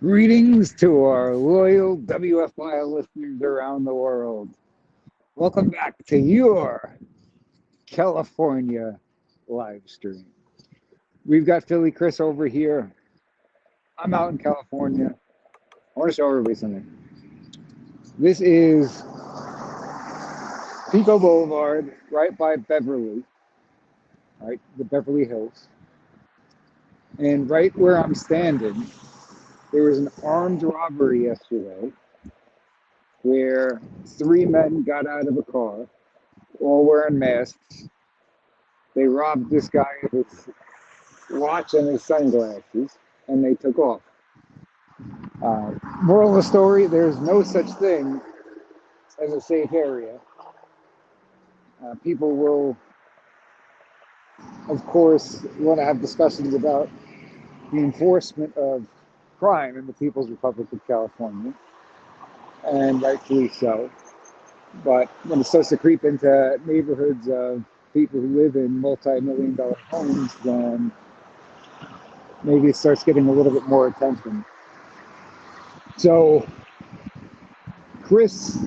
Greetings to our loyal WFI listeners around the world. Welcome back to your California live stream. We've got Philly Chris over here. I'm out in California. I want to show everybody something. This is Pico Boulevard, right by Beverly, right, the Beverly Hills. And right where I'm standing, there was an armed robbery yesterday where three men got out of a car, all wearing masks. They robbed this guy of his watch and his sunglasses, and they took off. Moral of the story, there's no such thing as a safe area. People will, of course, want to have discussions about the enforcement of crime in the People's Republic of California, and rightfully so. But when it starts to creep into neighborhoods of people who live in multi-million-dollar homes, then maybe it starts getting a little bit more attention. So, Chris,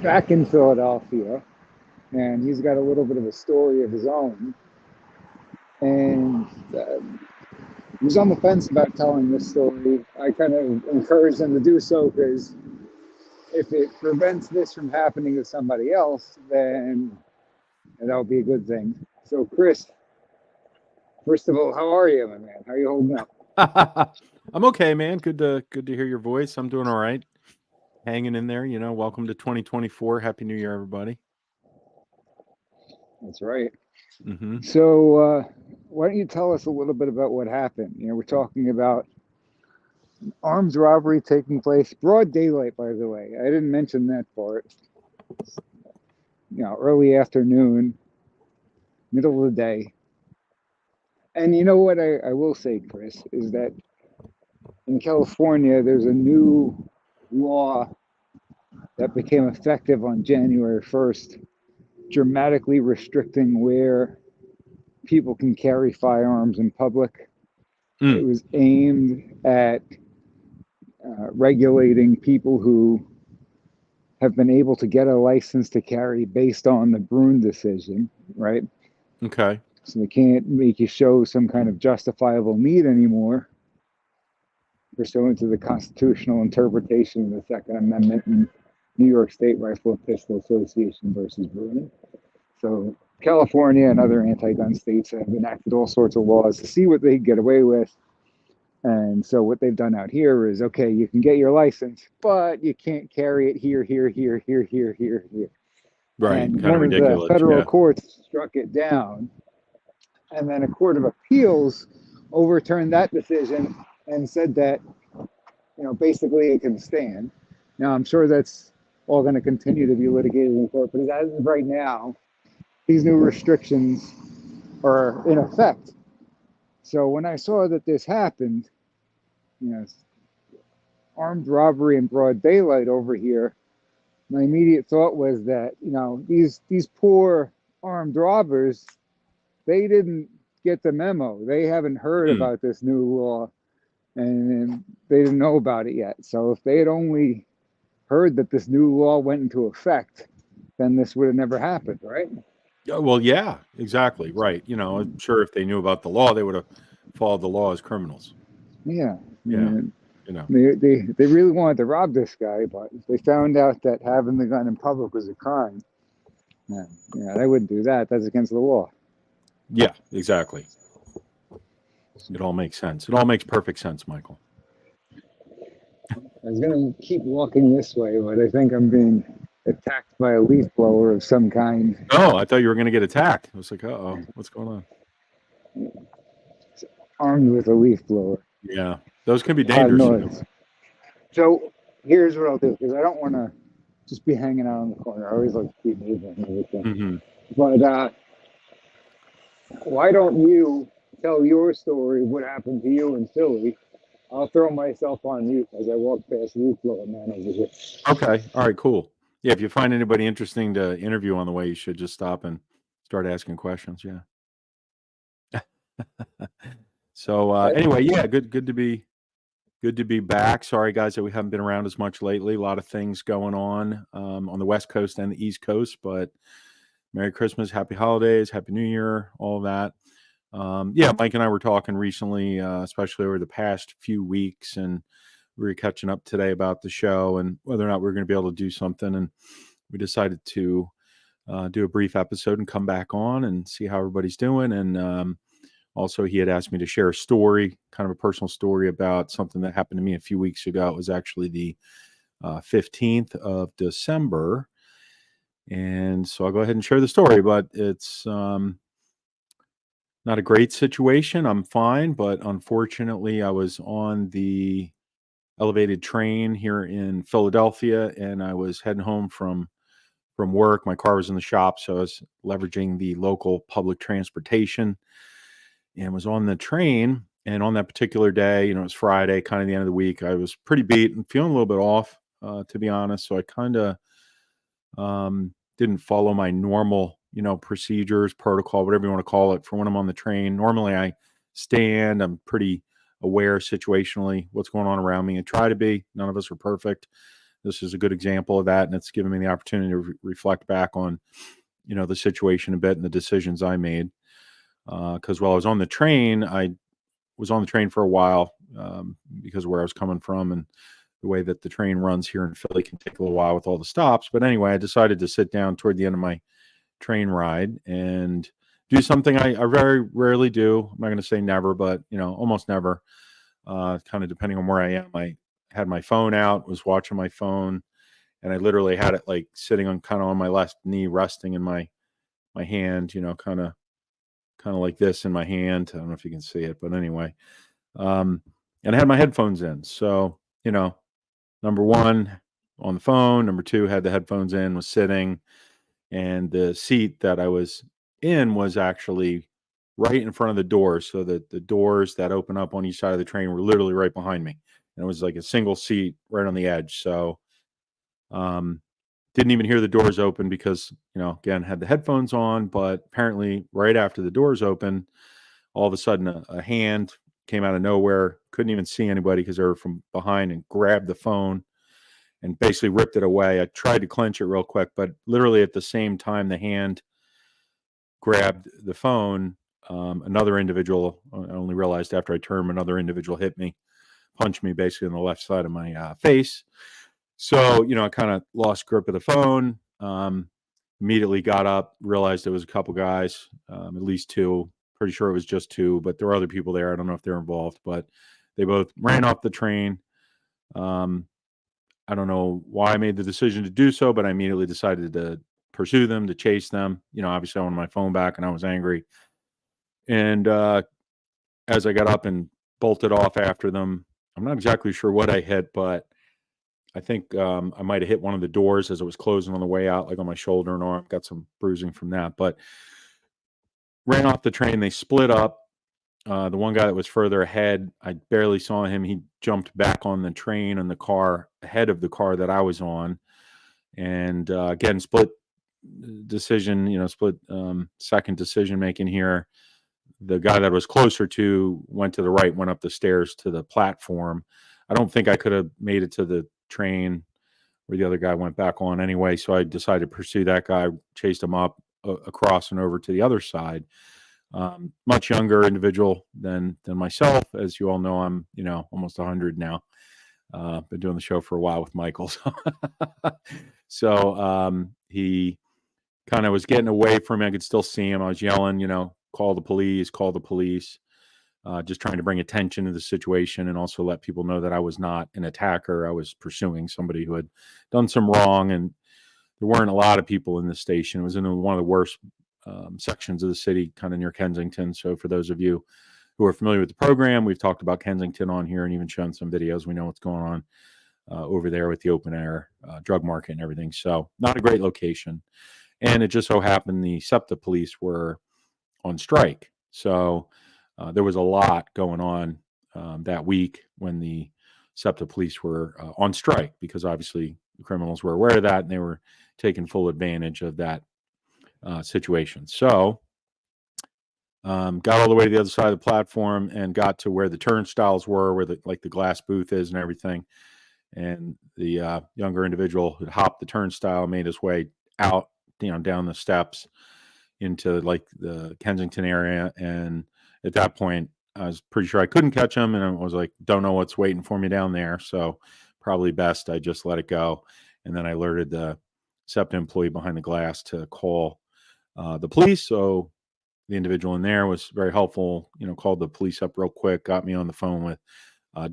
back in Philadelphia, and he's got a little bit of a story of his own. And he was on the fence about telling this story. I kind of encouraged him to do so because if it prevents this from happening to somebody else, then that'll be a good thing. So, Chris, first of all, how are you, my man? How are you holding up? I'm okay, man. Good to hear your voice. I'm doing all right. Hanging in there, welcome to 2024. Happy New Year, everybody. That's right. Mm-hmm. So, why don't you tell us a little bit about what happened? We're talking about armed robbery taking place, broad daylight, by the way. I didn't mention that part. Early afternoon, middle of the day. And you know what I will say, Chris, is that in California, there's a new law that became effective on January 1st, dramatically restricting where people can carry firearms in public. It was aimed at regulating people who have been able to get a license to carry based on the Bruen decision, right? Okay. So they can't make you show some kind of justifiable need anymore, pursuant to the constitutional interpretation of the Second Amendment in New York State Rifle and Pistol Association versus Bruen. So California and other anti-gun states have enacted all sorts of laws to see what they can get away with. And so what they've done out here is, okay, you can get your license, but you can't carry it here. Right. And kind of one of ridiculous. the federal courts struck it down. And then a court of appeals overturned that decision and said that, basically it can stand. Now, I'm sure that's all going to continue to be litigated in court, but as of right now, these new restrictions are in effect. So when I saw that this happened, armed robbery in broad daylight over here, my immediate thought was that, these poor armed robbers, they didn't get the memo. They haven't heard about this new law, and they didn't know about it yet. So if they had only heard that this new law went into effect, then this would have never happened, right? Well, yeah, exactly. Right. I'm sure if they knew about the law, they would have followed the law as criminals. Yeah. Yeah. They really wanted to rob this guy, but if they found out that having the gun in public was a crime, they wouldn't do that. That's against the law. Yeah, exactly. It all makes sense. It all makes perfect sense, Michael. I was going to keep walking this way, but I think I'm being attacked by a leaf blower of some kind. Oh, I thought you were going to get attacked. I was like, uh-oh, what's going on? It's armed with a leaf blower. Yeah, those can be dangerous. So here's what I'll do, because I don't want to just be hanging out in the corner. I always like to keep moving and everything. Mm-hmm. But why don't you tell your story, what happened to you in Philly? I'll throw myself on mute as I walk past leaf blower man over here. Okay. All right, cool. Yeah, if you find anybody interesting to interview on the way, you should just stop and start asking questions. Yeah. So anyway, yeah, good to be back. Sorry, guys, that we haven't been around as much lately. A lot of things going on the West Coast and the East Coast, but Merry Christmas, Happy Holidays, Happy New Year, all of that. Yeah, Mike and I were talking recently, especially over the past few weeks, and we were catching up today about the show and whether or not we were going to be able to do something. And we decided to do a brief episode and come back on and see how everybody's doing. And also, he had asked me to share a story, kind of a personal story about something that happened to me a few weeks ago. It was actually the 15th of December. And so I'll go ahead and share the story, but it's not a great situation. I'm fine, but unfortunately, I was on the elevated train here in Philadelphia, and I was heading home from work. My car was in the shop, so I was leveraging the local public transportation and was on the train. And on that particular day, it was Friday, kind of the end of the week, I was pretty beat and feeling a little bit off, to be honest. So I kind of didn't follow my normal, procedures, protocol, whatever you want to call it, for when I'm on the train. Normally I stand, I'm pretty aware situationally what's going on around me and try to be. None of us are perfect. This is a good example of that, and it's given me the opportunity to reflect back on, the situation a bit and the decisions I made. Because while I was on the train, I was on the train for a while because of where I was coming from, and the way that the train runs here in Philly can take a little while with all the stops. But anyway, I decided to sit down toward the end of my train ride and do something I very rarely do. I'm not going to say never, but almost never. Kind of depending on where I am. I had my phone out, was watching my phone, and I literally had it like sitting on kind of on my left knee, resting in my hand, kind of like this in my hand. I don't know if you can see it, but anyway, and I had my headphones in. So, number one, on the phone. Number two, had the headphones in, was sitting, and the seat that I was in was actually right in front of the doors. So that the doors that open up on each side of the train were literally right behind me. And it was like a single seat right on the edge. So didn't even hear the doors open because, again, had the headphones on. But apparently right after the doors open, all of a sudden a hand came out of nowhere. Couldn't even see anybody because they were from behind, and grabbed the phone and basically ripped it away. I tried to clench it real quick, but literally at the same time the hand grabbed the phone, another individual, I only realized after I turned, another individual hit me, punched me basically on the left side of my face. So, I kind of lost grip of the phone, immediately got up, realized there was a couple guys, at least two, pretty sure it was just two, but there were other people there. I don't know if they're involved, but they both ran off the train. I don't know why I made the decision to do so, but I immediately decided to pursue them, to chase them. Obviously I wanted my phone back and I was angry. And as I got up and bolted off after them, I'm not exactly sure what I hit, but I think I might have hit one of the doors as it was closing on the way out, like on my shoulder and arm. Got some bruising from that, but ran off the train. They split up. The one guy that was further ahead, I barely saw him. He jumped back on the train and the car ahead of the car that I was on. And again, split decision, split second decision making here. The guy that was closer to went to the right, went up the stairs to the platform. I don't think I could have made it to the train where the other guy went back on anyway. So I decided to pursue that guy, chased him up across and over to the other side. Much younger individual than myself. As you all know, I'm, almost 100 now. Been doing the show for a while with Michael. So he kind of was getting away from me. I could still see him. I was yelling, call the police, call the police. Just trying to bring attention to the situation and also let people know that I was not an attacker. I was pursuing somebody who had done some wrong, and there weren't a lot of people in the station. It was in one of the worst sections of the city, kind of near Kensington. So for those of you who are familiar with the program, we've talked about Kensington on here and even shown some videos. We know what's going on over there with the open air drug market and everything. So not a great location. And it just so happened the SEPTA police were on strike. So there was a lot going on that week when the SEPTA police were on strike, because obviously the criminals were aware of that and they were taking full advantage of that situation. So Got all the way to the other side of the platform and got to where the turnstiles were, where the glass booth is and everything. And the younger individual had hopped the turnstile, made his way out, down the steps into like the Kensington area. And at that point, I was pretty sure I couldn't catch him, and I was like, don't know what's waiting for me down there. So probably best I just let it go. And then I alerted the SEPTA employee behind the glass to call the police. So the individual in there was very helpful, called the police up real quick, got me on the phone with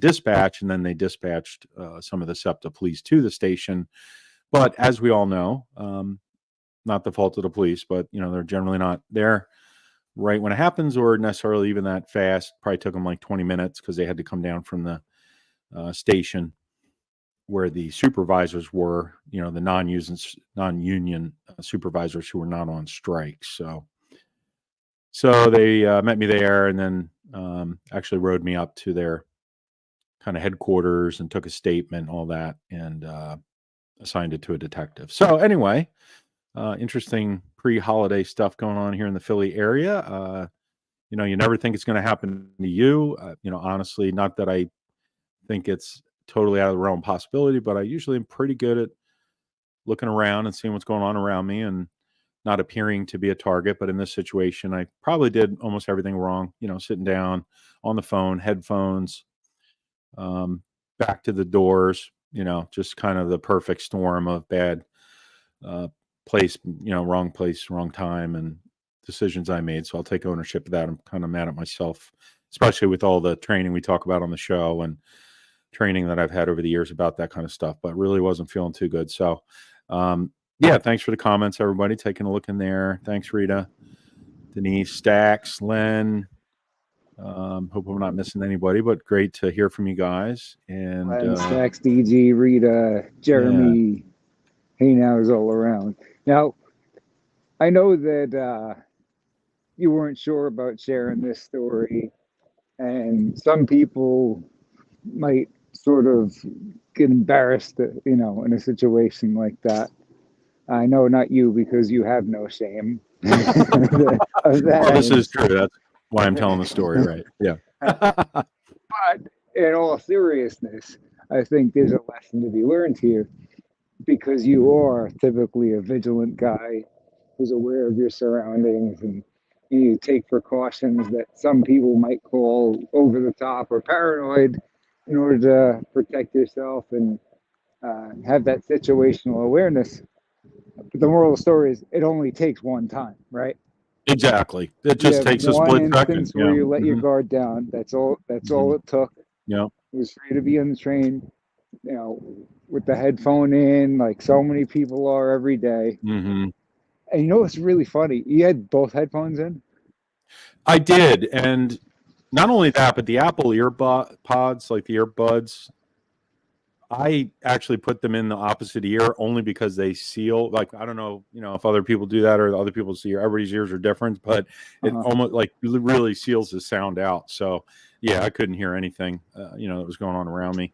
dispatch, and then they dispatched some of the SEPTA police to the station. But as we all know, not the fault of the police, but they're generally not there right when it happens, or necessarily even that fast. Probably took them like 20 minutes because they had to come down from the station where the supervisors were, the non-union supervisors who were not on strike. So they met me there, and then actually rode me up to their kind of headquarters and took a statement, all that, and assigned it to a detective. So anyway, interesting pre-holiday stuff going on here in the Philly area. You never think it's going to happen to you. Honestly, not that I think it's totally out of the realm of possibility, but I usually am pretty good at looking around and seeing what's going on around me and not appearing to be a target. But in this situation, I probably did almost everything wrong, sitting down on the phone, headphones, back to the doors, just kind of the perfect storm of bad place, wrong place, wrong time, and decisions I made. So I'll take ownership of that. I'm kind of mad at myself, especially with all the training we talk about on the show and training that I've had over the years about that kind of stuff, but really wasn't feeling too good. So, yeah, thanks for the comments, everybody, taking a look in there. Thanks, Rita, Denise, Stax, Len. Hope I'm not missing anybody, but great to hear from you guys. And Stax, DG, Rita, Jeremy, Hey Now is all around. Now, I know that you weren't sure about sharing this story, and some people might sort of get embarrassed, in a situation like that. I know not you, because you have no shame. Of that. Well, this is true. That's why I'm telling the story, right? Yeah. But in all seriousness, I think there's a lesson to be learned here, because you are typically a vigilant guy who's aware of your surroundings, and you take precautions that some people might call over the top or paranoid in order to protect yourself and have that situational awareness. But the moral of the story is, it only takes one time, right? Exactly. It just takes a split second. Where you let your guard down. That's all. That's all it took. Yeah. It was free to be on the train, with the headphone in, like so many people are every day. Mm-hmm. And it's really funny. You had both headphones in? I did. And not only that, but the Apple pods, like the earbuds, I actually put them in the opposite ear only because they seal. Like, I don't know, if other people do that or other people's everybody's ears are different, but it almost like really seals the sound out. So yeah, I couldn't hear anything, that was going on around me.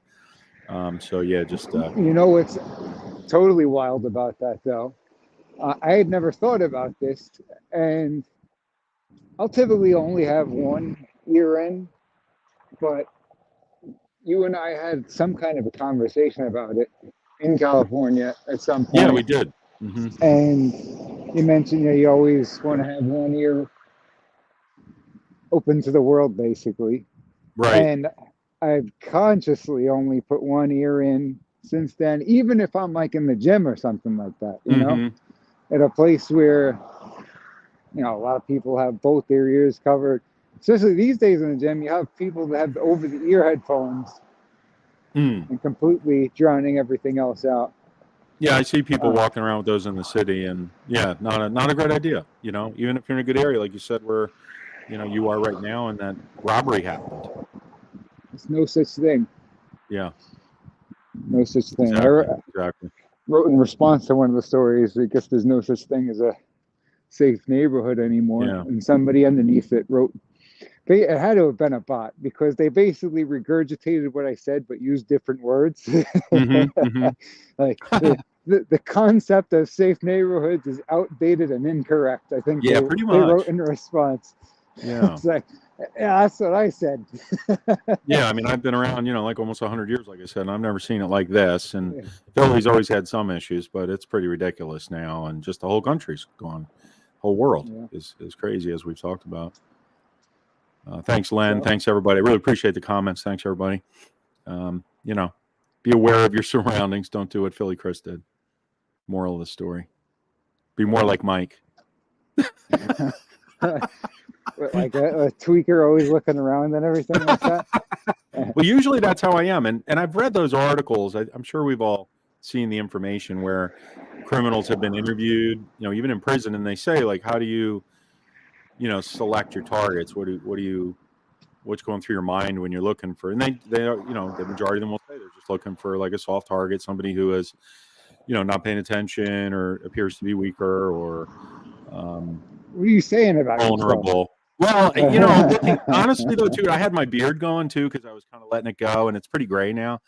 So yeah, just what's totally wild about that, though, I had never thought about this, and I'll typically only have one ear in, but you and I had some kind of a conversation about it in California at some point. Yeah, we did. Mm-hmm. And you mentioned you always want to have one ear open to the world, basically. Right. And I've consciously only put one ear in since then, even if I'm like in the gym or something like that, at a place where, a lot of people have both their ears covered. Especially these days in the gym, you have people that have over-the-ear headphones and completely drowning everything else out. Yeah, I see people walking around with those in the city, and yeah, not a great idea. Even if you're in a good area, like you said, where you are right now, and that robbery happened. There's no such thing. Yeah. No such thing. Exactly. Wrote in response to one of the stories, I guess there's no such thing as a safe neighborhood anymore. Yeah. And somebody underneath it wrote, it had to have been a bot, because they basically regurgitated what I said but used different words. Like the concept of safe neighborhoods is outdated and incorrect. I think pretty much. They wrote in response. Yeah. It's like, yeah, that's what I said. Yeah, I mean, I've been around, like almost 100 years, like I said, and I've never seen it like this. And Philly's always had some issues, but it's pretty ridiculous now. And just the whole country's gone. Whole world is crazy, as we've talked about. Thanks, Len. Thanks, everybody. I really appreciate the comments. Thanks, everybody. Be aware of your surroundings. Don't do what Philly Chris did. Moral of the story. Be more like Mike. Like a tweaker always looking around and everything like that. Well, usually that's how I am. And I've read those articles. I'm sure we've all seen the information where criminals have been interviewed, even in prison, and they say, like, how do you, select your targets? What's going through your mind when you're looking for? And they the majority of them will say they're just looking for like a soft target, somebody who is, not paying attention or appears to be weaker or what are you saying about vulnerable? Well, honestly though, too, I had my beard going too because I was kind of letting it go, and it's pretty gray now,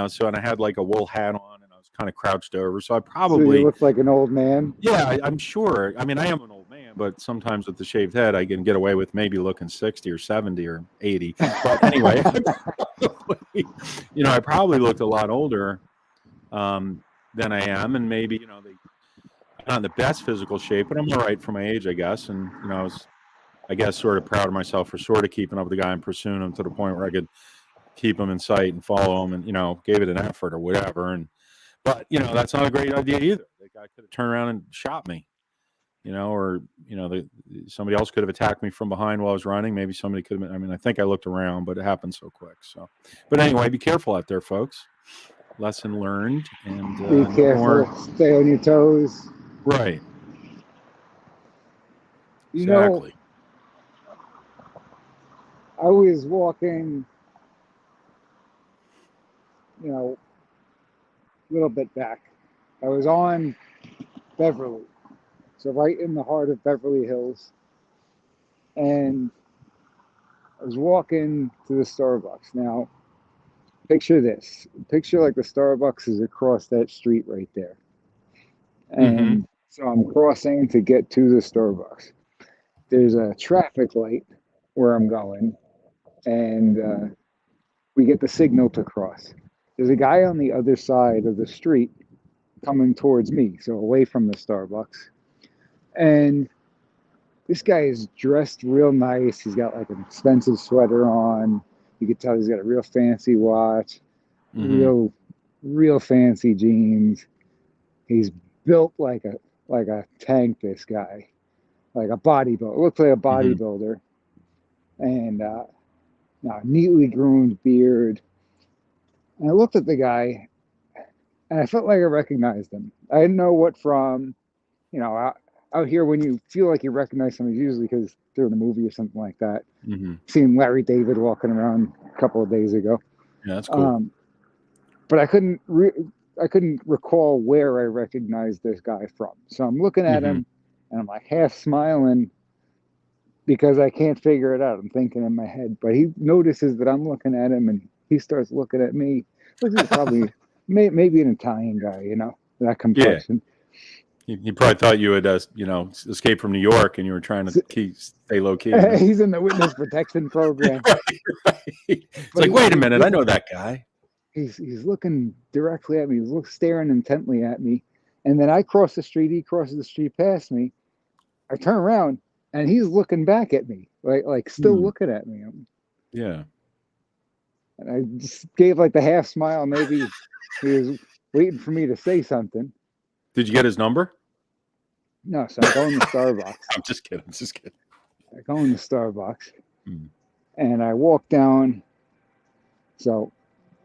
So, and I had like a wool hat on, and I was kind of crouched over, so I probably So you look like an old man. Yeah, I'm sure. I mean, I am an old man, but sometimes with the shaved head, I can get away with maybe looking 60 or 70 or 80. But anyway, I probably looked a lot older than I am, and maybe I'm not in the best physical shape, but I'm all right for my age, I guess. And I was, sort of proud of myself for sort of keeping up with the guy and pursuing him to the point where I could keep him in sight and follow him, and gave it an effort or whatever. But that's not a great idea either. The guy could have turned around and shot me, or somebody else could have attacked me from behind while I was running. Maybe somebody could have been. I mean, I think I looked around, but it happened so quick. So, but anyway, be careful out there, folks. Lesson learned, and be careful. Stay on your toes. Right. Exactly. I was walking, a little bit back. I was on Beverly, so right in the heart of Beverly Hills, and I was walking to the Starbucks. Now, picture this. Picture like the Starbucks is across that street right there. And so I'm crossing to get to the Starbucks. There's a traffic light where I'm going, and we get the signal to cross. There's a guy on the other side of the street coming towards me, so away from the Starbucks. And this guy is dressed real nice. He's got like an expensive sweater on. You could tell he's got a real fancy watch, real fancy jeans. He's built like a tank, this guy, like a bodybuilder. Looks like a bodybuilder. And neatly groomed beard. And I looked at the guy, and I felt like I recognized him. I didn't know what from. Out here, when you feel like you recognize somebody, usually because they're in a movie or something like that. Seen Larry David walking around a couple of days ago. Yeah, that's cool. But I couldn't recall where I recognized this guy from. So I'm looking at him, and I'm like half smiling because I can't figure it out. I'm thinking in my head, but he notices that I'm looking at him, and he starts looking at me. Looks like probably maybe an Italian guy, that complexion. Yeah. He probably thought you had, escaped from New York, and you were trying to stay low key. He's in the witness protection program. Right. It's like, wait a minute, I know that guy. He's looking directly at me. He's staring intently at me, and then I cross the street. He crosses the street past me. I turn around, and he's looking back at me, like still looking at me. Yeah. And I just gave like the half smile. Maybe he was waiting for me to say something. Did you get his number? No, so I go in the Starbucks. I'm just kidding. I go in the Starbucks, and I walk down. So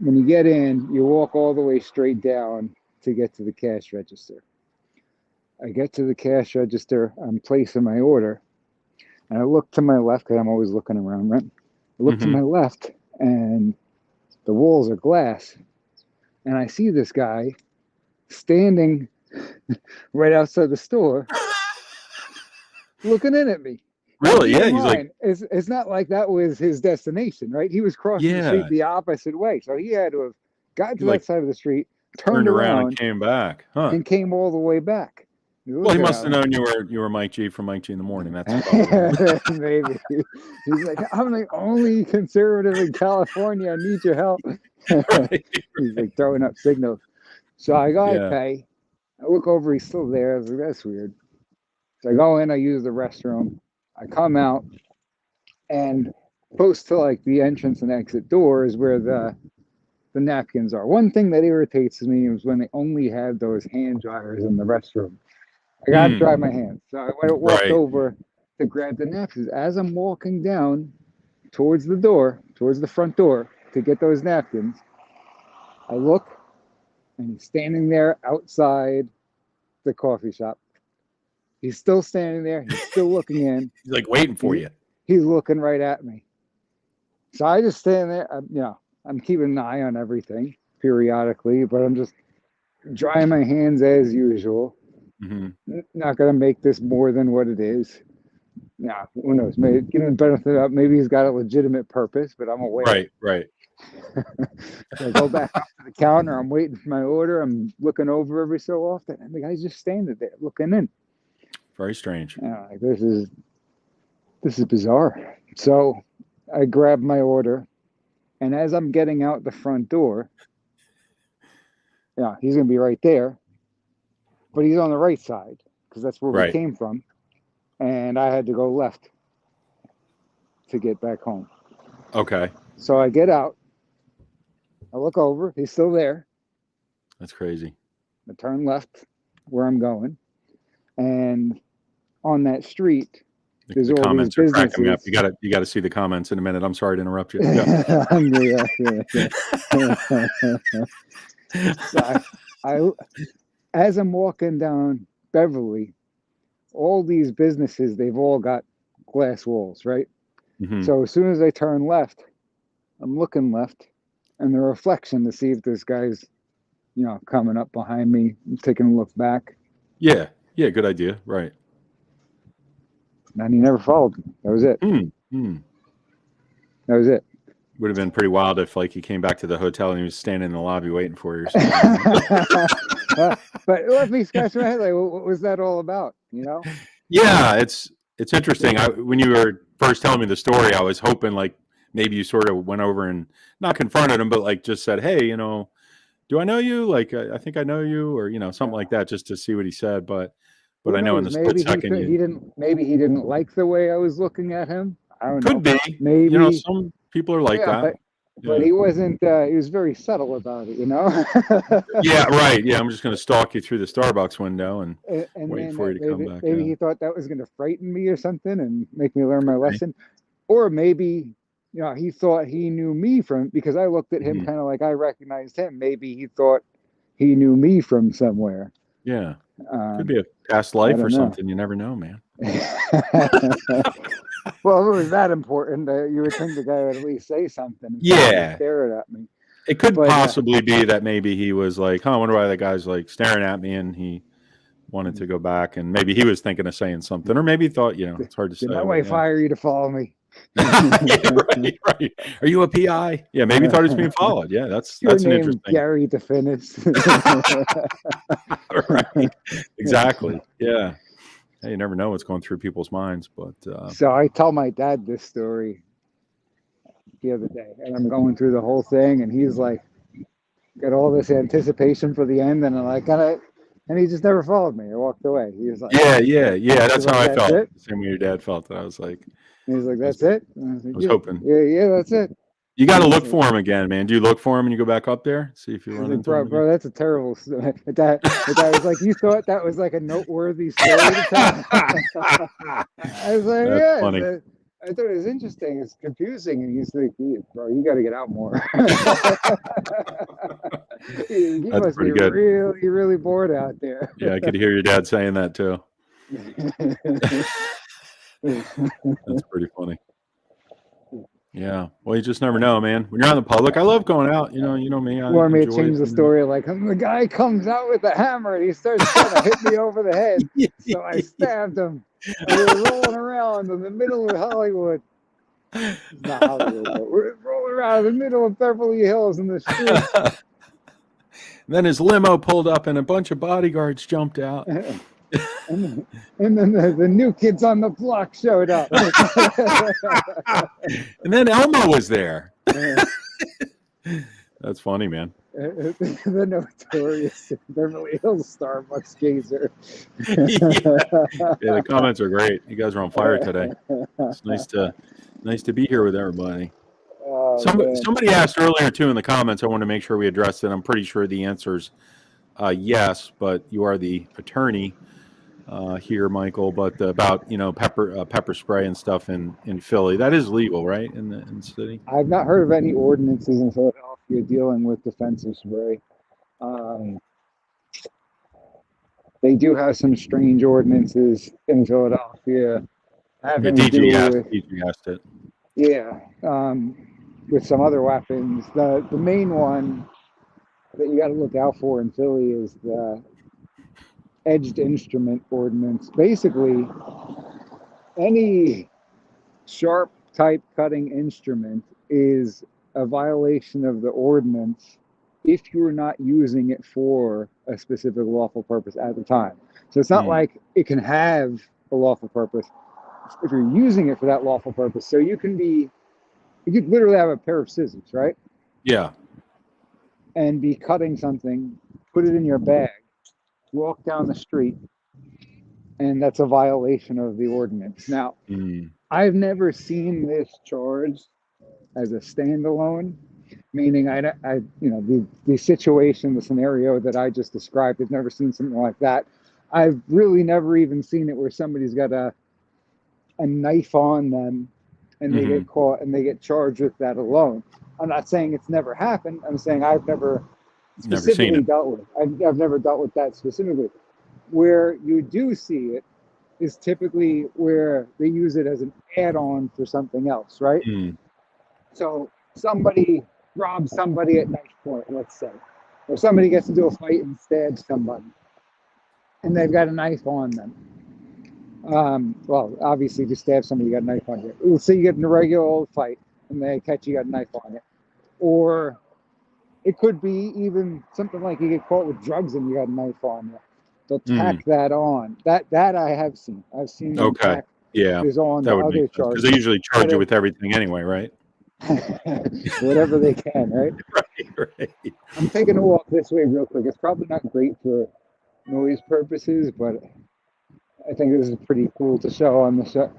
when you get in, you walk all the way straight down to get to the cash register. I get to the cash register. I'm placing my order, and I look to my left because I'm always looking around, right? I look to my left, and the walls are glass, and I see this guy standing right outside the store looking in at me. Really? Yeah. He's like, it's not like that was his destination, right? He was crossing the street the opposite way. So he had to have gotten to that side of the street, turned around and came back. and came all the way back. Well, he must have known you were Mike G from Mike G in the Morning. That's probably maybe. He's like, I'm the only conservative in California. I need your help. right. He's like throwing up signals. So I go, Yeah. okay. I look over, he's still there. I was like, that's weird. So I go in, I use the restroom. I come out, and close to like the entrance and exit door is where the napkins are. One thing that irritates me is when they only have those hand dryers in the restroom. I got to dry my hands. So I walked over to grab the napkins. As I'm walking down towards the door, towards the front door to get those napkins, I look, and he's standing there outside the coffee shop. He's still standing there. He's still looking in. He's like waiting for you. He's looking right at me. So I just stand there. I'm keeping an eye on everything periodically, but I'm just drying my hands as usual. Mm-hmm. Not going to make this more than what it is. Nah, who knows? Maybe give him the benefit of maybe he's got a legitimate purpose, but I'm aware. Right. So I go back up to the counter. I'm waiting for my order. I'm looking over every so often, and the guy's just standing there looking in. Very strange. Like, this is bizarre. So I grab my order, and as I'm getting out the front door, he's gonna be right there, but he's on the right side because that's where we came from, and I had to go left to get back home. Okay. So I get out, I look over, he's still there. That's crazy. I turn left where I'm going, and on that street, there's the all comments these are cracking me up. businesses. You got to see the comments in a minute. I'm sorry to interrupt you. Yeah. So I, as I'm walking down Beverly, all these businesses, they've all got glass walls, right? Mm-hmm. So as soon as I turn left, I'm looking left, and the reflection to see if this guy's, coming up behind me, I'm taking a look back. Yeah, good idea. Right. And he never followed me. That was it. That was it. Would have been pretty wild if he came back to the hotel and he was standing in the lobby waiting for you. But let me scratch my head. Like, what was that all about? Yeah, it's interesting. When you were first telling me the story, I was hoping maybe you sort of went over and not confronted him, but just said, "Hey, do I know you? I think I know you," or something like that, just to see what he said. But I know in the split second, maybe he didn't like the way I was looking at him. I don't know. Could be. Maybe some people are like that. But he wasn't. He was very subtle about it, Yeah, right. Yeah, I'm just going to stalk you through the Starbucks window and wait for you to come back. Maybe he thought that was going to frighten me or something and make me learn my lesson, or maybe he thought he knew me because I looked at him kind of like I recognized him. Maybe he thought he knew me from somewhere. Yeah, could be a past life or something. You never know, man. Well, if it was that important, you would think the guy would at least say something. Yeah. Stare at me. It could possibly be that maybe he was like, I wonder why that guy's staring at me, and he wanted to go back, and maybe he was thinking of saying something, or maybe he thought, it's hard to say. Did my wife hire you to follow me? Yeah, right. Are you a PI? Yeah, maybe he thought he was being followed. Yeah, that's an interesting. Gary DeFinis. Right. Exactly. Yeah. Hey, you never know what's going through people's minds, but so I tell my dad this story the other day, and I'm going through the whole thing, and he's like, got all this anticipation for the end, and I'm like, and he just never followed me or walked away. He was like, yeah. That's how I felt. The same way your dad felt. I was like, he was like, that's it. I was hoping. Yeah, that's it. You got to look for him again, man. Do you look for him and you go back up there, see if you run into him? Bro, that's a terrible story. That was like, you thought that was like a noteworthy story to tell. I was like, that's funny. I thought it was interesting. It's confusing, and he's like, "Bro, you got to get out more." he must be good. really, really bored out there. Yeah, I could hear your dad saying that too. That's pretty funny. Yeah. Well, you just never know, man. When you're out in the public, I love going out. You know me. You want me to change the story? Like, the guy comes out with a hammer and he starts trying to hit me over the head. So I stabbed him. And we were rolling around in the middle of Hollywood. Not Hollywood, but we're rolling around in the middle of Beverly Hills in the street. Then his limo pulled up and a bunch of bodyguards jumped out. And then the new kids on the block showed up. And then Elmo was there. That's funny, man. The notorious Beverly Hills Starbucks gazer. Yeah, the comments are great. You guys are on fire today. It's nice to be here with everybody. Oh, man. Somebody asked earlier too in the comments. I want to make sure we addressed it. I'm pretty sure the answer's yes, but you are the attorney here, Michael. But about pepper spray and stuff in Philly, that is legal, right? In the city. I've not heard of any ordinances in Philadelphia dealing with defensive spray. They do have some strange ordinances in Philadelphia having to do with DJ asked it. Yeah, with some other weapons. The main one that you got to look out for in Philly is the edged instrument ordinance. Basically, any sharp type cutting instrument is a violation of the ordinance if you're not using it for a specific lawful purpose at the time. So it's not like it can have a lawful purpose if you're using it for that lawful purpose. So you could literally have a pair of scissors, right? Yeah. And be cutting something, put it in your bag, walk down the street, and that's a violation of the ordinance. Now, I've never seen this charged as a standalone, meaning the situation, the scenario that I just described, I've never seen something like that. I've really never even seen it where somebody's got a knife on them and they get caught and they get charged with that alone. I'm not saying it's never happened. I'm saying I've never specifically dealt with it. I've never dealt with that specifically. Where you do see it is typically where they use it as an add-on for something else, right? So somebody robs somebody at knife point, let's say, or somebody gets into a fight and stabs somebody, and they've got a knife on them. Well, obviously, to stab somebody, you got a knife on you. Let's say you get in a regular old fight, and they catch you got a knife on you. Or it could be even something like you get caught with drugs and you got a knife on you. They'll tack that on. That I have seen. I've seen them tack this on the other charges. Because they usually charge you with everything anyway, right? Whatever they can, right? Right. I'm taking a walk this way real quick. It's probably not great for noise purposes, but I think this is pretty cool to show on the show.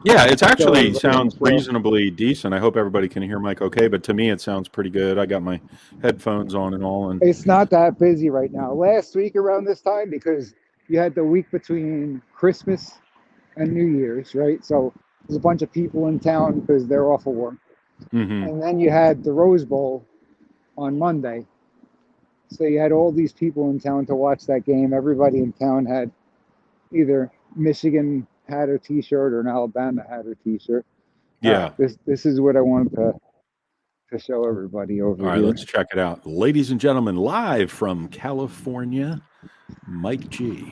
Yeah, it actually sounds reasonably decent. I hope everybody can hear Mike okay, but to me it sounds pretty good. I got my headphones on and all. And it's not that busy right now. Last week around this time, because you had the week between Christmas and New Year's, right? So there's a bunch of people in town because they're off of work. And then you had the Rose Bowl on Monday. So you had all these people in town to watch that game. Everybody in town had either Michigan hat or T-shirt or an Alabama hat or T-shirt. Yeah. This is what I wanted to show everybody over here. All right, let's check it out. Ladies and gentlemen, live from California, Mike G.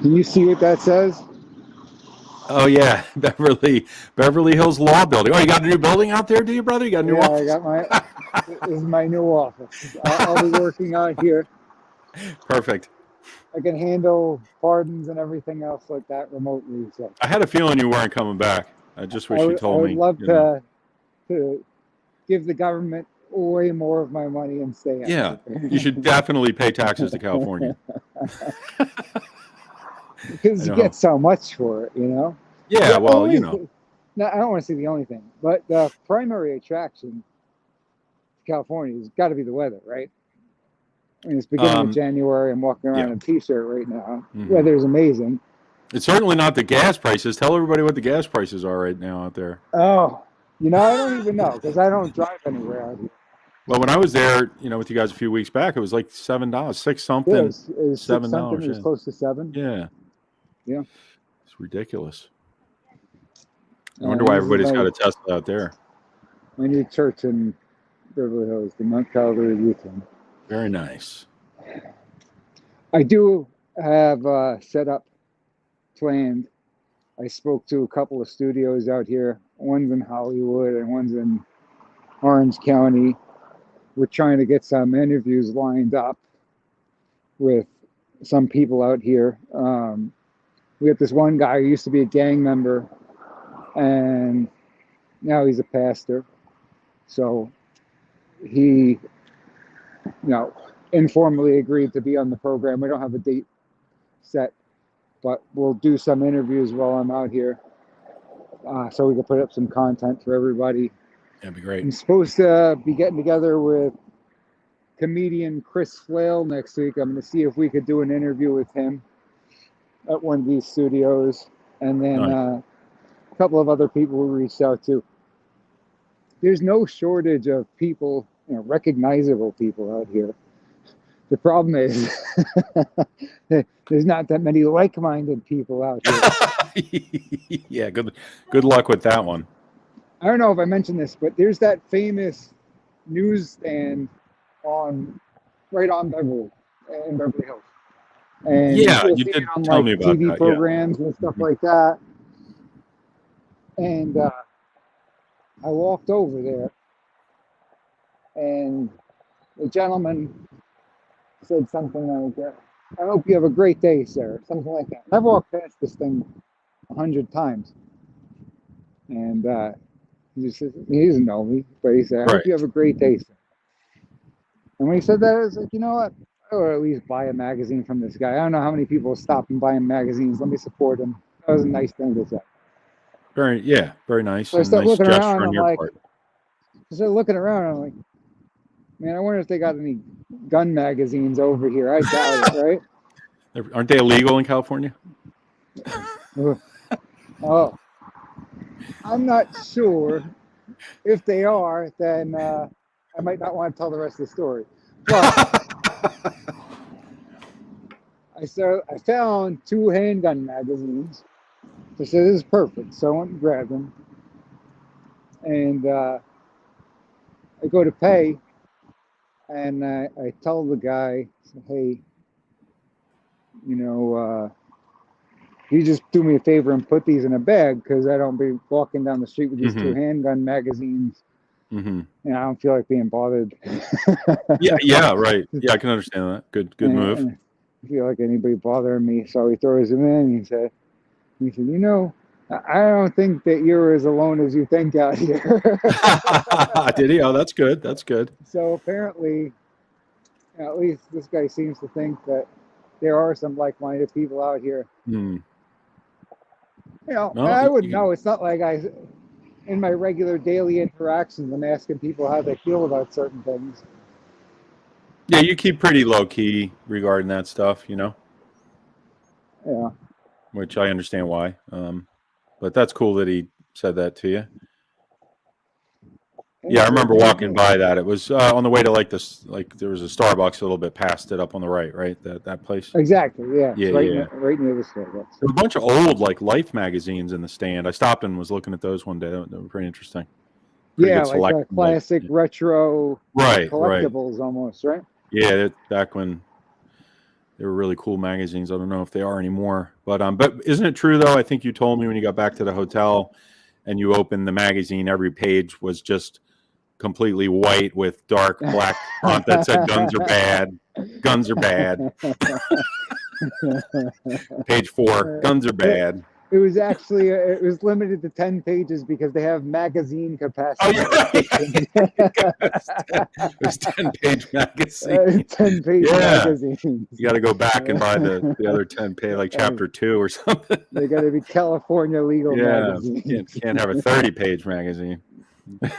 Can you see what that says? Oh, yeah, Beverly Hills Law Building. Oh, you got a new building out there, do you, brother? You got a new office? I got this is my new office. I'll be working out here. Perfect. I can handle pardons and everything else like that remotely. So I had a feeling you weren't coming back. I just wish you told me. I would love to give the government way more of my money and stay out. Yeah, you should definitely pay taxes to California. Because you get so much for it, you know? Yeah, well, No, I don't want to say the only thing, but the primary attraction to California has got to be the weather, right? I mean, it's beginning of January. I'm walking around in a T-shirt right now. Weather's amazing. It's certainly not the gas prices. Tell everybody what the gas prices are right now out there. Oh, I don't even know because I don't drive anywhere out here. Well, when I was there, with you guys a few weeks back, it was like $7, six something. Yeah, it was $7. It was close to $7. Yeah. Yeah. It's ridiculous. I wonder why everybody's got a Tesla out there. My new church in Beverly Hills, the Mount Calvary Lutheran. Very nice. I do have set up planned. I spoke to a couple of studios out here. One's in Hollywood and one's in Orange County. We're trying to get some interviews lined up with some people out here. We got this one guy who used to be a gang member, and now he's a pastor. So he, informally agreed to be on the program. We don't have a date set, but we'll do some interviews while I'm out here, so we can put up some content for everybody. That'd be great. I'm supposed to be getting together with comedian Chris Flail next week. I'm going to see if we could do an interview with him at one of these studios, and then Nice. A couple of other people we reached out to. There's no shortage of people, recognizable people out here. The problem is there's not that many like-minded people out here. Yeah, good luck with that one. I don't know if I mentioned this, but there's that famous newsstand right on Beverly, in Beverly Hills. And Yeah, you'll you see did it on tell me about TV that, yeah. programs and stuff like that. And I walked over there, and the gentleman said something like, "I hope you have a great day, sir," something like that. I've walked past this thing 100 times, and he doesn't know me, but he said, "I hope Right. you have a great day, sir." And when he said that, I was like, you know what? I would at least buy a magazine from this guy. I don't know how many people stop and buy him magazines. Let me support him. That was a nice thing to say. Very nice. So I And start nice looking gesture around. on I'm your like, part. man, I wonder if they got any gun magazines over here. I doubt it, right? Aren't they illegal in California? Oh, I'm not sure. If they are, then I might not want to tell the rest of the story. But I found 2 handgun magazines. So I said, this is perfect. So I went and grabbed them. And I go to pay, and I tell the guy, hey, you just do me a favor and put these in a bag, because I don't be walking down the street with these 2 handgun magazines. Mm-hmm. I don't feel like being bothered. Yeah, right. Yeah, I can understand that. Good move. I feel like anybody bothering me, so he throws them in. He said, I don't think that you're as alone as you think out here. Did he? Oh, that's good. That's good. So apparently, at least this guy seems to think that there are some like-minded people out here. No, I wouldn't know. It's not like in my regular daily interactions, I'm asking people how they feel about certain things. Yeah, you keep pretty low-key regarding that stuff, Yeah. Which I understand why. But that's cool that he said that to you. Yeah, I remember walking by that. It was on the way to there was a Starbucks a little bit past it up on the right? That place. Exactly. Yeah. Yeah, right near the Starbucks. There were a bunch of old Life magazines in the stand. I stopped and was looking at those one day. They were pretty interesting. Pretty like classic retro collectibles almost, right? Yeah, back when they were really cool magazines. I don't know if they are anymore, but isn't it true though? I think you told me when you got back to the hotel and you opened the magazine, every page was just completely white with dark black font that said "Guns are bad, guns are bad." Page 4, guns are bad. It was actually it was limited to 10 pages because they have magazine capacity. Oh, yeah. It was 10-page magazine. 10-page magazines. You got to go back and buy the other 10-page, like chapter 2 or something. They got to be California legal magazines. Can't have a 30-page magazine. You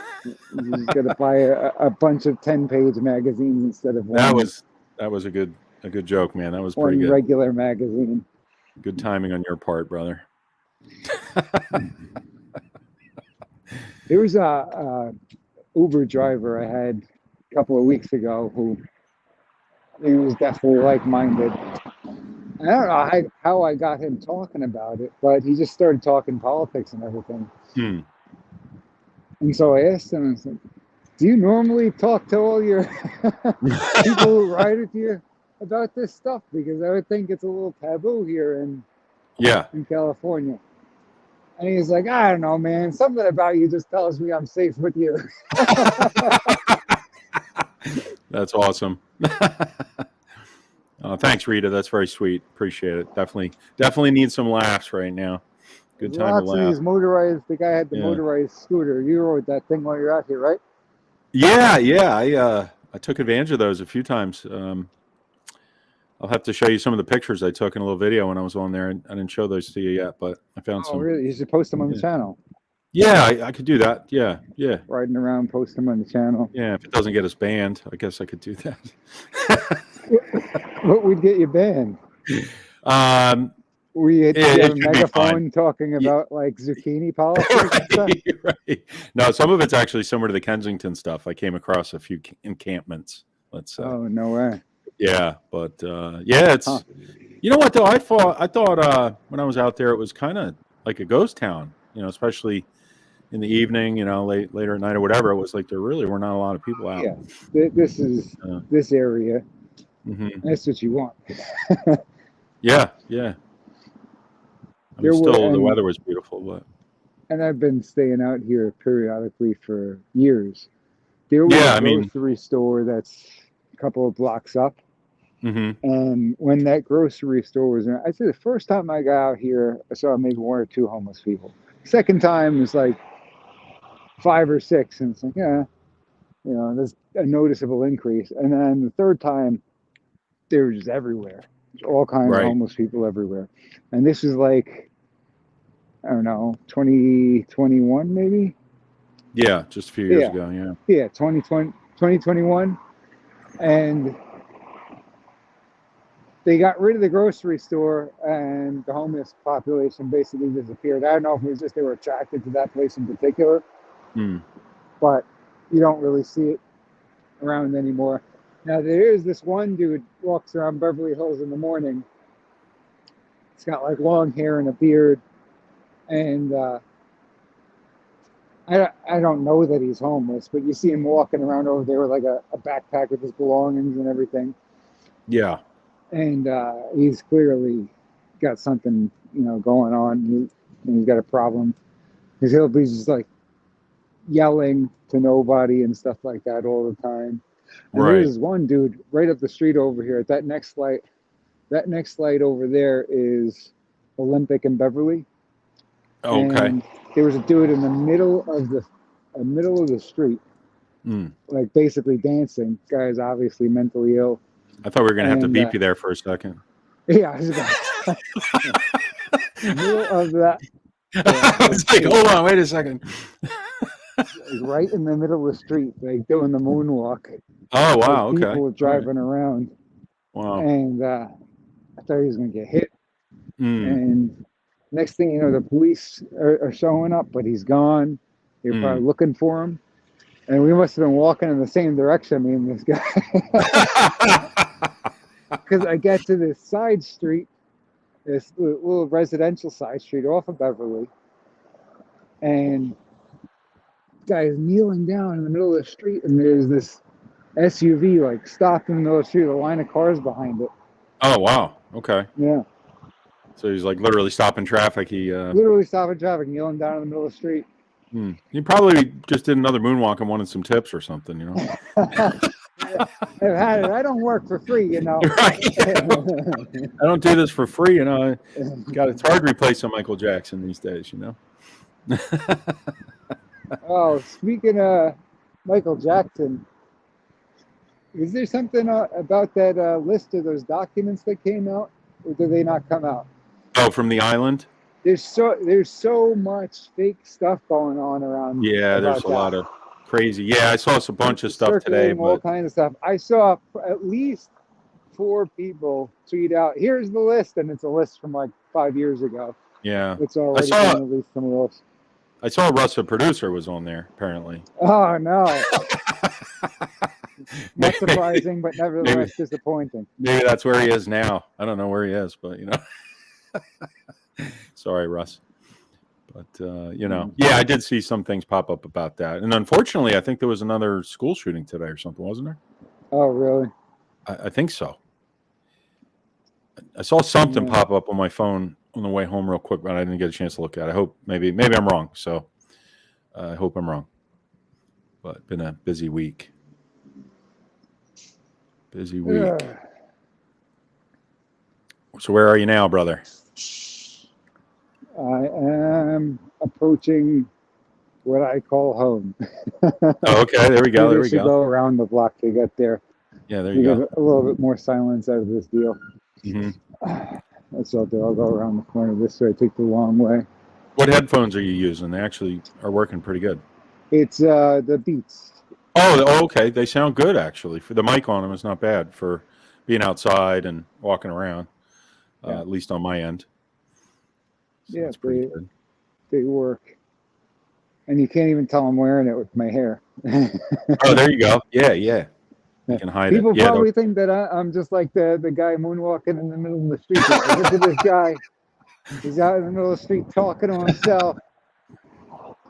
just got to buy a bunch of 10-page magazines instead of one. That was a good joke, man. That was pretty good. One regular magazine. Good timing on your part, brother. There was a Uber driver I had a couple of weeks ago who he was definitely like-minded. I don't know how I got him talking about it, but he just started talking politics and everything. And so I asked him, I said, do you normally talk to all your people who ride with you about this stuff? Because I would think it's a little taboo here in California. And he's like, I don't know, man. Something about you just tells me I'm safe with you. That's awesome. Thanks, Rita. That's very sweet. Appreciate it. Definitely need some laughs right now. Good There's time to lots of laugh. these motorized. The guy had the Yeah. motorized scooter. You rode that thing while you're out here, right? Yeah. I took advantage of those a few times. I'll have to show you some of the pictures I took in a little video when I was on there. I didn't show those to you yet, but I found Oh, some. really? You should post them on the Yeah, channel. I could do that. Yeah. Riding around, post them on the channel. Yeah, if it doesn't get us banned, I guess I could do that. What would get you banned? um, We had it you have a should be fine. megaphone talking about like zucchini policies and stuff. Right. No, some of it's actually similar to the Kensington stuff. I came across a few encampments. Let's say. Oh, no way. Yeah, but yeah, it's you know what though. I thought when I was out there, it was kind of like a ghost town. You know, especially in the evening. You know, later at night or whatever. It was like there really were not a lot of people out. Yeah, this is this area. Mm-hmm. That's what you want. Yeah. I mean, the weather was beautiful, but and I've been staying out here periodically for years. There was a grocery store that's a couple of blocks up. Mm-hmm. And when that grocery store was in, I'd say the first time I got out here, I saw maybe 1 or 2 homeless people. Second time was like 5 or 6, and it's like, yeah, you know, there's a noticeable increase. And then the third time, they were just everywhere. There's all kinds of homeless people everywhere. And this was like, I don't know, 2021 maybe? Yeah, just a few years ago, yeah. Yeah, 2021. And they got rid of the grocery store and the homeless population basically disappeared. I don't know if it was just they were attracted to that place in particular, but you don't really see it around anymore. Now, there is this one dude walks around Beverly Hills in the morning. He's got like long hair and a beard. And I don't know that he's homeless, but you see him walking around over there with like a backpack with his belongings and everything. Yeah. And he's clearly got something, you know, going on. He's got a problem because he'll be just like yelling to nobody and stuff like that all the time. And there's one dude right up the street over here at that next light. That next light over there is Olympic and Beverly. Okay. And there was a dude in the middle of the street, like basically dancing. Guy is obviously mentally ill. I thought we were going to have to beep you there for a second. Yeah, I was about middle of that. I was like, hold on, wait a second. Right in the middle of the street, like doing the moonwalk. Oh, wow, okay. People driving around. Wow. And I thought he was going to get hit. And next thing you know, the police are showing up, but he's gone. They're probably looking for him. And we must have been walking in the same direction, me and this guy. Because I get to this side street, this little residential side street off of Beverly. And the guy is kneeling down in the middle of the street, and there's this SUV like stopped in the middle of the street with a line of cars behind it. Oh, wow. Okay. Yeah. So he's like literally stopping traffic. He literally stopping traffic, kneeling down in the middle of the street. He probably just did another moonwalk and wanted some tips or something, you know. I don't work for free, you know. Right. I don't do this for free, you know. It's hard to replace a Michael Jackson these days, you know. Oh, speaking of Michael Jackson, is there something about that list of those documents that came out, or did they not come out? Oh, from the island? There's so much fake stuff going on around. Yeah, there's a lot of crazy. Yeah, I saw a bunch of stuff today. All kinds of stuff. I saw at least 4 people tweet out, "Here's the list," and it's a list from like 5 years ago. Yeah, it's already been released somewhere else. I saw Russ, the producer, was on there apparently. Oh no! Not surprising, but nevertheless disappointing. Maybe that's where he is now. I don't know where he is, but you know. Sorry, Russ. But, you know, yeah, I did see some things pop up about that. And unfortunately, I think there was another school shooting today or something, wasn't there? Oh, really? I think so. I saw something pop up on my phone on the way home real quick, but I didn't get a chance to look at it. I hope maybe I'm wrong. So I hope I'm wrong. But been a busy week. Busy week. So where are you now, brother? I am approaching what I call home. Oh, okay. There we go. There we should go. go around the block to get there. Yeah, there You you get a little bit more silence out of this deal. go. That's what I'll do. I'll go around the corner this way, take the long way. What headphones are you using? They actually are working pretty good. It's the Beats. Oh, okay. They sound good, actually. For the mic on them is not bad for being outside and walking around, Yeah. at least on my end. So Yeah, that's pretty good. they work. And you can't even tell I'm wearing it with my hair. Oh, there you go. Yeah, yeah. You can hide People it. Yeah, probably think that I'm just like the guy moonwalking in the middle of the street. Like, look at this guy. He's out in the middle of the street talking to himself.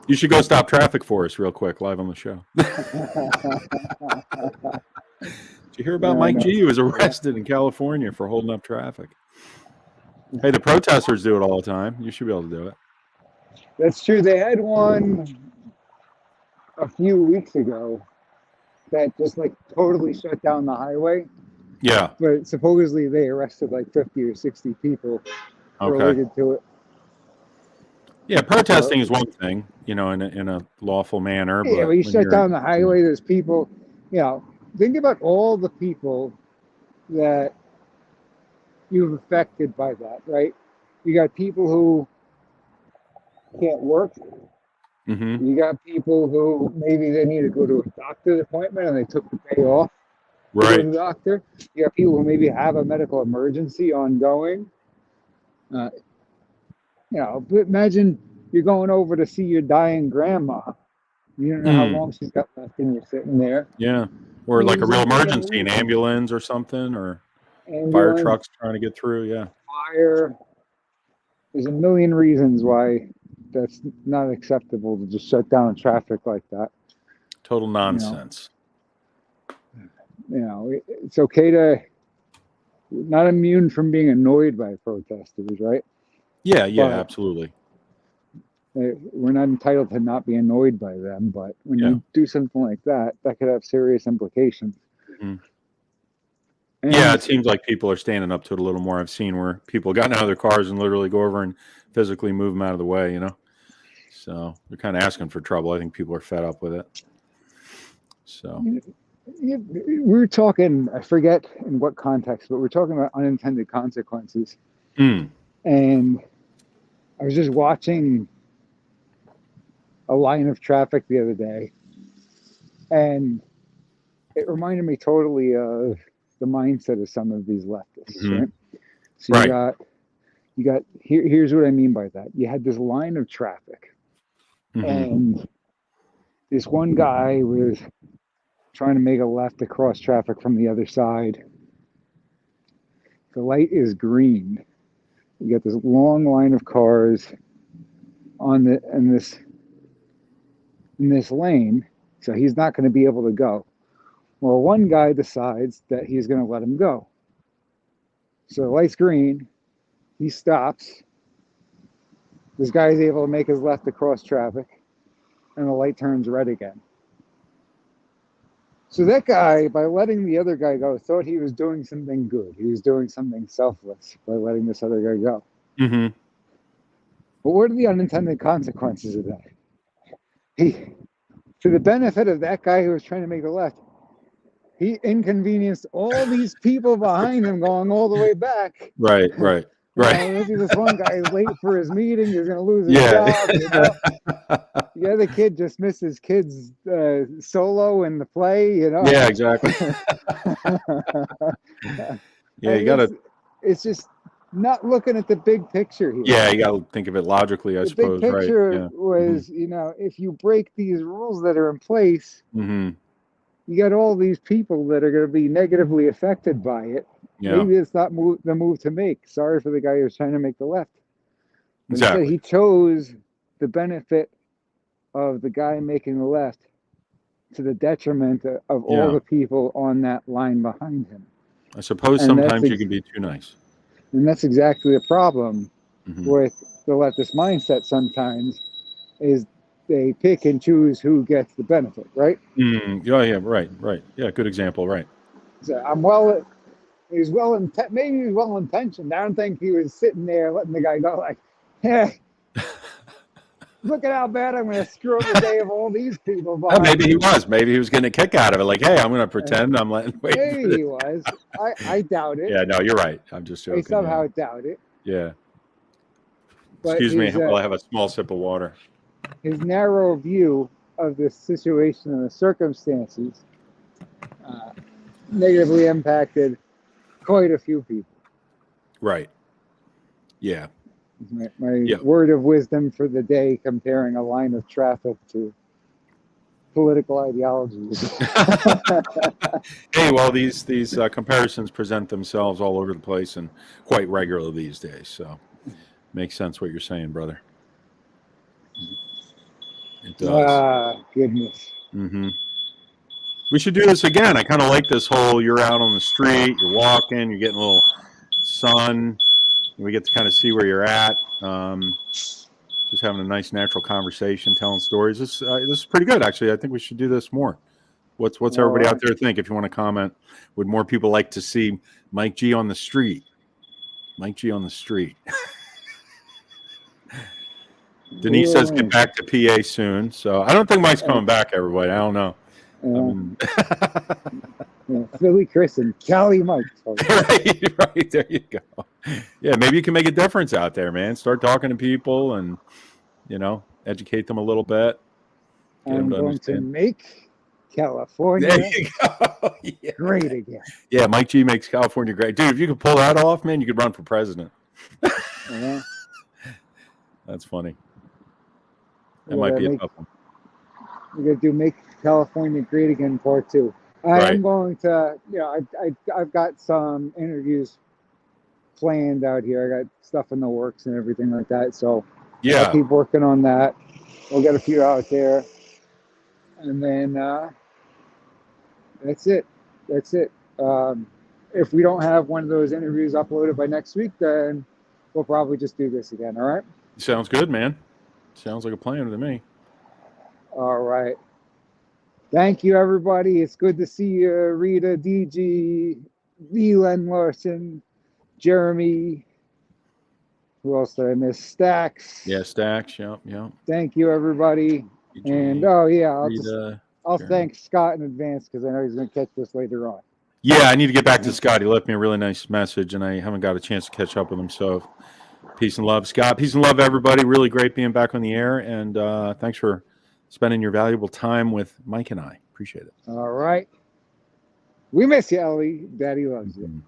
you should go stop traffic for us real quick, live on the show. Did you hear about Mike G, who was arrested in California for holding up traffic? Hey, the protesters do it all the time. You should be able to do it. That's true. They had one a few weeks ago that just like totally shut down the highway. Yeah. But supposedly they arrested like 50 or 60 people related to it. Yeah, protesting is one thing, in a lawful manner. Yeah, but when you shut down the highway, there's people, think about all the people that you've affected by that, right? You got people who can't work. Mm-hmm. You got people who maybe they need to go to a doctor's appointment and they took the day off to go to the doctor. You got people who maybe have a medical emergency ongoing. But imagine you're going over to see your dying grandma. You don't know how long she's got left, and you're sitting there. Yeah, or like a real emergency, an ambulance or something, or fire trucks trying to get through. Yeah, fire. There's a million reasons why that's not acceptable to just shut down traffic like that. Total nonsense. It's okay to not immune from being annoyed by protesters, right? Yeah, absolutely. We're not entitled to not be annoyed by them, but when you do something like that, that could have serious implications. Mm-hmm. Yeah, it seems like people are standing up to it a little more. I've seen where people got out of their cars and literally go over and physically move them out of the way, So they're kind of asking for trouble. I think people are fed up with it. So we were talking, I forget in what context, but we're talking about unintended consequences. And I was just watching a line of traffic the other day, and it reminded me totally of the mindset of some of these leftists. Mm-hmm. Right? So you got here's what I mean by that. You had this line of traffic, and this one guy was trying to make a left across traffic from the other side. The light is green. You got this long line of cars in this lane, so he's not going to be able to go. Well, one guy decides that he's going to let him go. So the light's green, he stops. This guy is able to make his left across traffic, and the light turns red again. So that guy, by letting the other guy go, thought he was doing something good. He was doing something selfless by letting this other guy go. Mm-hmm. But what are the unintended consequences of that? To the benefit of that guy who was trying to make the left, he inconvenienced all these people behind him going all the way back. Right. Maybe this one guy is late for his meeting. He's going to lose his job. The other kid just missed his kid's solo in the play. Yeah, exactly. You got to. It's just not looking at the big picture here. Yeah, you got to think of it logically, I suppose. The big picture right? was, if you break these rules that are in place, you got all these people that are going to be negatively affected by it. Yeah. Maybe it's not the move to make. Sorry for the guy who was trying to make the left. Exactly. Instead, he chose the benefit of the guy making the left to the detriment of all the people on that line behind him. I suppose sometimes you can be too nice. And that's exactly the problem with the leftist mindset sometimes, is they pick and choose who gets the benefit, right? Yeah, right. Yeah, good example, right. So He was maybe he was well intentioned. I don't think he was sitting there letting the guy go like, "Hey, look at how bad I'm going to screw up the day of all these people Oh, behind maybe he me." was. Maybe he was getting a kick out of it. Like, hey, I'm going to pretend I'm letting wait for Maybe this. he was. I doubt it. Yeah, no, you're right. I'm just I joking. somehow doubt it. Yeah. But Excuse me while I have a small sip of water. his narrow view of the situation and the circumstances negatively impacted quite a few people. Right. Yeah. My word of wisdom for the day, comparing a line of traffic to political ideologies. Hey, well, these comparisons present themselves all over the place and quite regularly these days. So, makes sense what you're saying, brother. It does. Goodness. Mm-hmm. We should do this again. I kind of like this whole. You're out on the street, you're walking, you're getting a little sun. We get to kind of see where you're at. Just having a nice natural conversation, telling stories. This is pretty good, actually. I think we should do this more. What's everybody out there think? If you want to comment, would more people like to see Mike G on the street? Mike G on the street. Denise says get back to PA soon. So I don't think Mike's coming back, everybody. I don't know. Philly Chris and Cali Mike. right, there you go. Yeah, maybe you can make a difference out there, man. Start talking to people and, educate them a little bit. I'm going to make California great again. Yeah, Mike G makes California great. Dude, if you could pull that off, man, you could run for president. That's funny. That might be a tough one. We're going to do Make California Great Again Part 2. I'm going to, I've got some interviews planned out here. I got stuff in the works and everything like that. So I'll keep working on that. We'll get a few out there. And then that's it. If we don't have one of those interviews uploaded by next week, then we'll probably just do this again. All right? Sounds good, man. Sounds like a plan to me. All right. Thank you, everybody. It's good to see you, Rita, DG, Len Larson, Jeremy. Who else did I miss? Stacks. Yeah, Stacks. Yep. Thank you, everybody. And I'll thank Scott in advance because I know he's going to catch this later on. Yeah, I need to get back to Scott. He left me a really nice message, and I haven't got a chance to catch up with him. So, peace and love, Scott. Peace and love, everybody. Really great being back on the air, and thanks for spending your valuable time with Mike and I. Appreciate it. All right. We miss you, Ellie. Daddy loves you.